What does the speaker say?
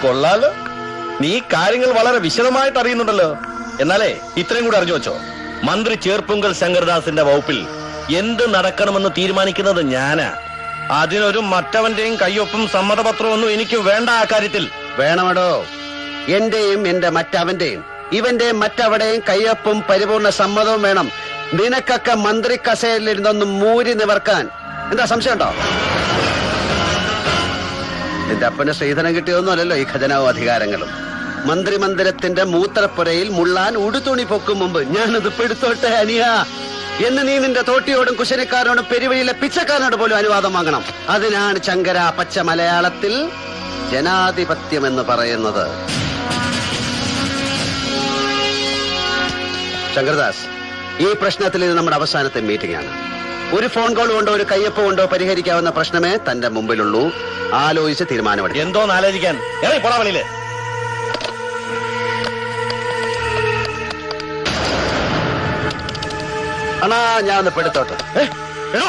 കൊള്ളാലോ, നീ കാര്യങ്ങൾ വളരെ വിശദമായിട്ട് അറിയുന്നുണ്ടല്ലോ. എന്നാലേ ഇത്രയും കൂടെ അറിഞ്ഞു വെച്ചോ, മന്ത്രി ചേർപ്പുങ്കൽ ശങ്കരദാസിന്റെ വകുപ്പിൽ എന്ത് നടക്കണമെന്ന് തീരുമാനിക്കുന്നത് ഞാനാ. അതിനൊരു മറ്റവന്റെയും കയ്യൊപ്പും സമ്മതപത്രവും ഒന്നും എനിക്ക് വേണ്ട. ആ കാര്യത്തിൽ വേണമടോ, എന്റെയും എന്റെ മറ്റവന്റെയും ഇവന്റെയും മറ്റവടെയും കയ്യൊപ്പും പരിപൂർണ സമ്മതവും വേണം. നിനക്കൊക്കെ മന്ത്രി കസേരയിലിരുന്നൊന്നും മൂരി നിവർക്കാൻ എന്താ സംശയമുണ്ടോ? എന്റെ അപ്പന് ശ്രീധനം കിട്ടിയൊന്നും അല്ലല്ലോ ഈ ഖജനാവും അധികാരങ്ങളും. മന്ത്രിമന്ദിരത്തിന്റെ മൂത്രപ്പുരയിൽ മുള്ളാൻ ഉടുതുണി പൊക്കും മുമ്പ് ഞാനത് പെടുത്തോട്ടെ അനിയ എന്ന് നീ നിന്റെ തോട്ടിയോടും കുശനിക്കാരനോടും പെരുവഴിയിലെ പിച്ചക്കാരനോട് പോലും അനുവാദം വാങ്ങണം. അതിനാണ് ശങ്കര പച്ച മലയാളത്തിൽ ജനാധിപത്യം എന്ന് പറയുന്നത്. ശങ്കർദാസ്, ഈ പ്രശ്നത്തിൽ ഇത് നമ്മുടെ അവസാനത്തെ മീറ്റിംഗ് ആണ്. ഒരു ഫോൺ കോൾ കൊണ്ടോ ഒരു കയ്യൊപ്പ് കൊണ്ടോ പരിഹരിക്കാവുന്ന പ്രശ്നമേ തന്റെ മുമ്പിലുള്ളൂ. ആലോചിച്ച് തീരുമാനമെടുക്കും. എന്തോന്ന് ആലോചിക്കാൻ? ഇറങ്ങി പോടാ വെളിയില്. അണ്ണാ, ഞാൻ ഒന്ന് പെടുത്തോട്ടെ. എടോ